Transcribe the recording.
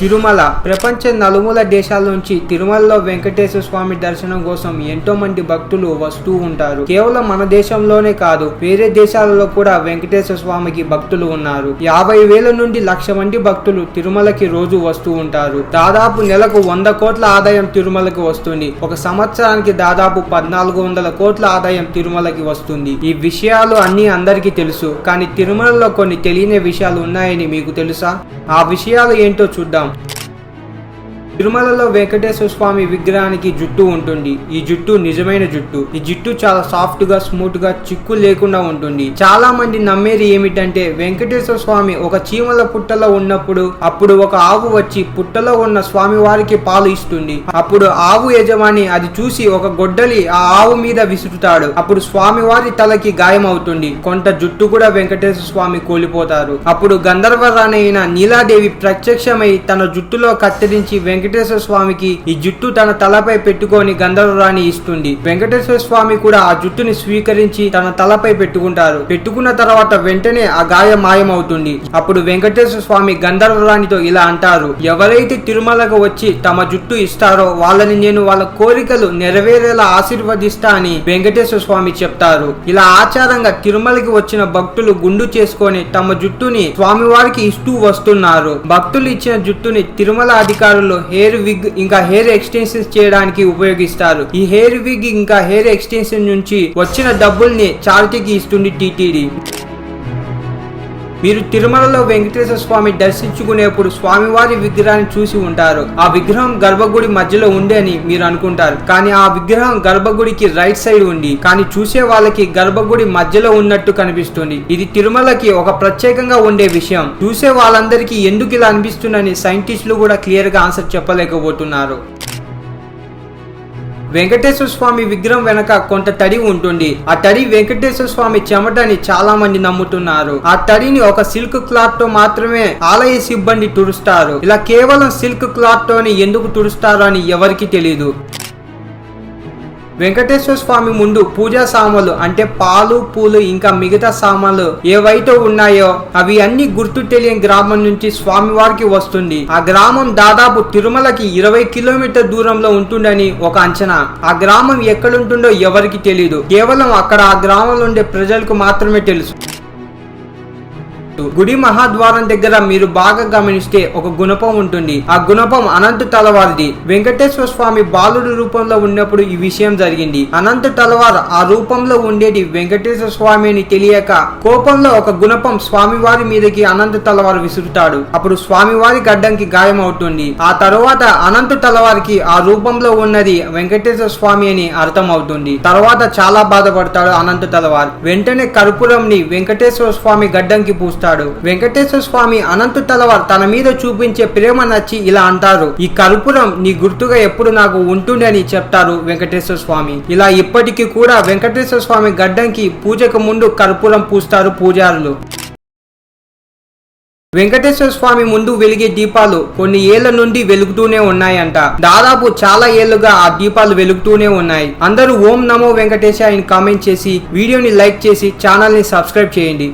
తిరుమల ప్రపంచ నలుమూల దేశాల నుంచి తిరుమలలో వెంకటేశ్వర స్వామి దర్శనం కోసం ఎంతో మంది భక్తులు వస్తూ ఉంటారు. కేవలం మన దేశంలోనే కాదు, వేరే దేశాలలో కూడా వెంకటేశ్వర స్వామికి భక్తులు ఉన్నారు. 50,000 నుండి 1,00,000 మంది భక్తులు తిరుమలకి రోజు వస్తూ ఉంటారు. దాదాపు నెలకు 100 కోట్ల ఆదాయం తిరుమలకి వస్తుంది. ఒక సంవత్సరానికి దాదాపు 1400 కోట్ల ఆదాయం తిరుమలకి వస్తుంది. ఈ విషయాలు అన్ని అందరికీ తెలుసు, కానీ తిరుమలలో కొన్ని తెలియని విషయాలు ఉన్నాయని మీకు తెలుసా? ఆ విషయాలు ఏంటో చూద్దాం. తిరుమలలో వెంకటేశ్వర స్వామి విగ్రహానికి జుట్టు ఉంటుంది. ఈ జుట్టు నిజమైన జుట్టు. ఈ జుట్టు చాలా సాఫ్ట్ గా, స్మూత్ గా, చిక్కు లేకుండా ఉంటుంది. చాలా మంది నమ్మేది ఏమిటంటే వెంకటేశ్వర స్వామి ఒక చీమల పుట్టలో ఉన్నప్పుడు అప్పుడు ఒక ఆవు వచ్చి పుట్టలో ఉన్న స్వామి వారికి పాలు ఇస్తుంది. అప్పుడు ఆవు యజమాని అది చూసి ఒక గొడ్డలి ఆ ఆవు మీద విసురుతాడు. అప్పుడు స్వామి వారి తలకి గాయం అవుతుంది. కొంత జుట్టు కూడా వెంకటేశ్వర స్వామి కోల్పోతారు. అప్పుడు గంధర్వరాణి అయిన నీలాదేవి ప్రత్యక్షమై తన జుట్టులో కత్తిరించి వెంకటేశ్వర స్వామికి ఈ జుట్టు తన తలపై పెట్టుకొని గంధర్వరాణి ఇస్తుంది. వెంకటేశ్వర స్వామి కూడా ఆ జుట్టుని స్వీకరించి తన తలపై పెట్టుకుంటారు. పెట్టుకున్న తర్వాత వెంటనే ఆ గాయం మాయమవుతుంది. అప్పుడు వెంకటేశ్వర స్వామి గంధర్వరాణితో ఇలా అంటారు: ఎవరైతే తిరుమలకు వచ్చి తమ జుట్టు ఇస్తారో వాళ్ళని నేను వాళ్ళ కోరికలు నెరవేరేలా ఆశీర్వదిస్తా అని వెంకటేశ్వర స్వామి చెప్తారు. ఇలా ఆచారంగా తిరుమలకి వచ్చిన భక్తులు గుండు చేసుకొని తమ జుట్టుని స్వామి వారికి ఇస్తూ వస్తున్నారు. భక్తులు ఇచ్చిన జుట్టుని తిరుమల అధికారులు హెయిర్ విగ్ ఇంకా హెయిర్ ఎక్స్టెన్షన్ చేయడానికి ఉపయోగిస్తారు. ఈ హెయిర్ విగ్ ఇంకా హెయిర్ ఎక్స్టెన్షన్ నుంచి వచ్చిన డబ్బుల్ని చారిటీకి ఇస్తుంది టీటీడీ. మీరు తిరుమలలో వెంకటేశ్వర స్వామి దర్శించుకునేప్పుడు స్వామివారి విగ్రహాన్ని చూసి ఉంటారు. ఆ విగ్రహం గర్భగుడి మధ్యలో ఉంది అని మీరు అనుకుంటారు, కానీ ఆ విగ్రహం గర్భగుడికి రైట్ సైడ్ ఉంది. కానీ చూసే వాళ్ళకి గర్భగుడి మధ్యలో ఉన్నట్టు కనిపిస్తుంది. ఇది తిరుమలకి ఒక ప్రత్యేకంగా ఉండే విషయం. చూసే వాళ్ళందరికీ ఎందుకు ఇలా అనిపిస్తుందని సైంటిస్టులు కూడా క్లియర్ గా ఆన్సర్ చెప్పలేకపోతున్నారు. వెంకటేశ్వర స్వామి విగ్రహం వెనక కొంత తడి ఉంటుంది. ఆ తడి వెంకటేశ్వర స్వామి చెమట అని చాలా మంది నమ్ముతున్నారు. ఆ తడిని ఒక సిల్క్ క్లాత్ తో మాత్రమే ఆలయ సిబ్బంది తుడుస్తారు. ఇలా కేవలం సిల్క్ క్లాత్ తోని ఎందుకు తుడుస్తారు అని ఎవరికి తెలియదు. వెంకటేశ్వర స్వామి ముందు పూజా సామాన్లు అంటే పాలు, పూలు ఇంకా మిగతా సామాన్లు ఏవైతే ఉన్నాయో అవి అన్ని గుర్తు తెలియని గ్రామం నుంచి స్వామి వారికి వస్తుంది. ఆ గ్రామం దాదాపు తిరుమలకి 20 కిలోమీటర్ దూరంలో ఉంటుందని ఒక అంచనా. ఆ గ్రామం ఎక్కడుంటుందో ఎవరికి తెలియదు. కేవలం అక్కడ ఆ గ్రామంలో ఉండే ప్రజలకు మాత్రమే తెలుసు. గుడి మహాద్వారం దగ్గర మీరు బాగా గమనిస్తే ఒక గుణపం ఉంటుంది. ఆ గుణపం అనంత తలవారిది. వెంకటేశ్వర స్వామి బాలుడు రూపంలో ఉన్నప్పుడు ఈ విషయం జరిగింది. అనంత తలవార్ ఆ రూపంలో ఉండేది వెంకటేశ్వర స్వామి అని తెలియక కోపంలో ఒక గుణపం స్వామివారి మీదకి అనంత తలవారు విసురుతాడు. అప్పుడు స్వామివారి గడ్డంకి గాయం అవుతుంది. ఆ తరువాత అనంత తలవారికి ఆ రూపంలో ఉన్నది వెంకటేశ్వర స్వామి అని అర్థం అవుతుంది. తర్వాత చాలా బాధపడతాడు అనంత తలవార్. వెంటనే కర్పూరం ని వెంకటేశ్వర స్వామి గడ్డంకి పూస్తాడు. వెంకటేశ్వర స్వామి అనంత తలవార్ తన మీద చూపించే ప్రేమ నచ్చి ఇలా అంటారు: ఈ కర్పూరం నీ గుర్తుగా ఎప్పుడు నాకు ఉంటుంది అని చెప్తారు వెంకటేశ్వర స్వామి. ఇలా ఇప్పటికీ కూడా వెంకటేశ్వర స్వామి గడ్డంకి పూజకు ముందు కర్పూరం పూస్తారు పూజారులు. వెంకటేశ్వర స్వామి ముందు వెలిగే దీపాలు కొన్ని ఏళ్ల నుండి వెలుగుతూనే ఉన్నాయంట. దాదాపు చాలా ఏళ్లుగా ఆ దీపాలు వెలుగుతూనే ఉన్నాయి. అందరూ ఓం నమో వెంకటేశ అని కామెంట్ చేసి వీడియోని లైక్ చేసి ఛానల్ ని సబ్స్క్రైబ్ చేయండి.